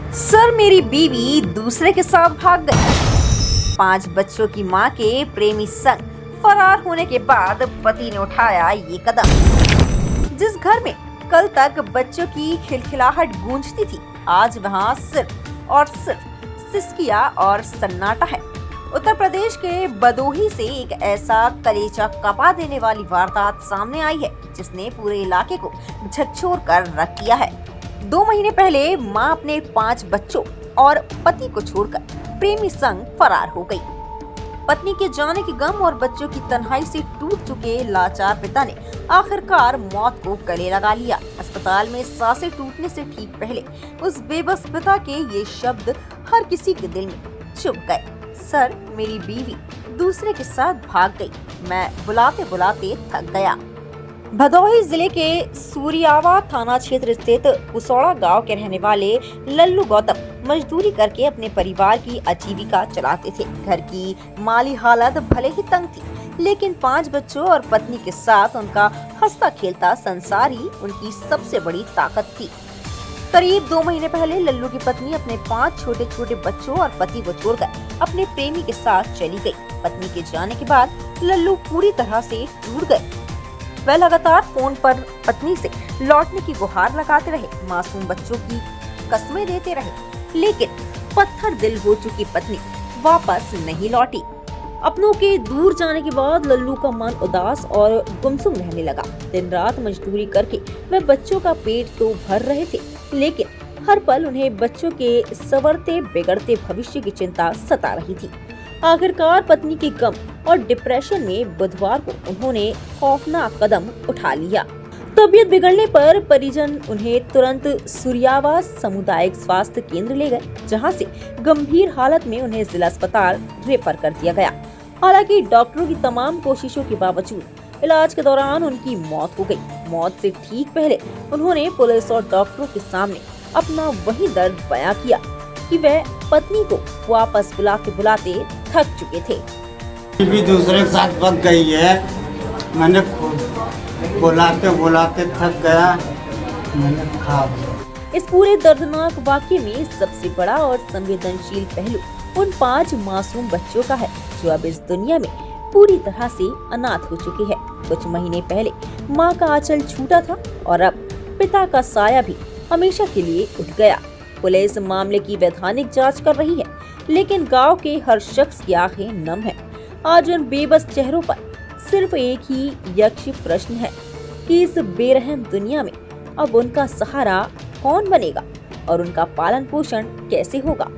Sir मेरी बीवी दूसरे के साथ भाग गई। 5 बच्चों की मां के प्रेमी संग फरार होने के बाद पति ने उठाया ये कदम। जिस घर में कल तक बच्चों की खिलखिलाहट गूंजती थी, आज वहां सिर्फ और सिर्फ सिसकिया और सन्नाटा है। उत्तर प्रदेश के बदोही से एक ऐसा कलेजा कपा देने वाली वारदात सामने आई है जिसने पूरे इलाके को झकझोर कर रख दिया है। 2 महीने पहले मां अपने 5 बच्चों और पति को छोड़कर प्रेमी संग फरार हो गई। पत्नी के जाने के गम और बच्चों की तन्हाई से टूट चुके लाचार पिता ने आखिरकार मौत को गले लगा लिया। अस्पताल में सांसें टूटने से ठीक पहले उस बेबस पिता के ये शब्द हर किसी के दिल में चुभ गए। सर मेरी बीवी दूसरे के साथ भाग गई, मैं बुलाते बुलाते थक गया। भदोही जिले के सूरियावा थाना क्षेत्र स्थित पुसौड़ा गांव के रहने वाले लल्लू गौतम मजदूरी करके अपने परिवार की आजीविका चलाते थे। घर की माली हालत भले ही तंग थी, लेकिन 5 बच्चों और पत्नी के साथ उनका हंसता खेलता संसार ही उनकी सबसे बड़ी ताकत थी। करीब 2 महीने पहले लल्लू की पत्नी अपने 5 छोटे छोटे बच्चों और पति को छोड़कर अपने प्रेमी के साथ चली गई। पत्नी के जाने के बाद लल्लू पूरी तरह से टूट गए। वह लगातार फोन पर पत्नी से लौटने की गुहार लगाते रहे, मासूम बच्चों की कस्में देते रहे, लेकिन पत्थर दिल हो चुकी पत्नी वापस नहीं लौटी। अपनों के दूर जाने के बाद लल्लू का मन उदास और गुमसुम रहने लगा। दिन रात मजदूरी करके वह बच्चों का पेट तो भर रहे थे, लेकिन हर पल उन्हें बच्चों के संवरते बिगड़ते भविष्य की चिंता सता रही थी। आखिरकार पत्नी के गम और डिप्रेशन में बुधवार को उन्होंने खौफनाक कदम उठा लिया। तबीयत बिगड़ने पर परिजन उन्हें तुरंत सूरियावा सामुदायिक स्वास्थ्य केंद्र ले गए, जहां से गंभीर हालत में उन्हें जिला अस्पताल रेफर कर दिया गया। हालांकि डॉक्टरों की तमाम कोशिशों के बावजूद इलाज के दौरान उनकी मौत हो गई। मौत से ठीक पहले उन्होंने पुलिस और डॉक्टरों के सामने अपना वही दर्द बयां किया कि वह पत्नी को वापस बुलाते बुलाते थक चुके थे। भी दूसरे के साथ भाग गई है, मैंने खुद बुलाते बुलाते थक गया, मैंने खा। इस पूरे दर्दनाक वाकये में सबसे बड़ा और संवेदनशील पहलू उन 5 मासूम बच्चों का है जो अब इस दुनिया में पूरी तरह से अनाथ हो चुके हैं। कुछ महीने पहले मां का आंचल छूटा था और अब पिता का साया भी हमेशा के लिए उठ गया। पुलिस मामले की वैधानिक जांच कर रही है, लेकिन गांव के हर शख्स की आंखें नम है। आज उन बेबस चेहरों पर सिर्फ एक ही यक्ष प्रश्न है कि इस बेरहम दुनिया में अब उनका सहारा कौन बनेगा और उनका पालन पोषण कैसे होगा।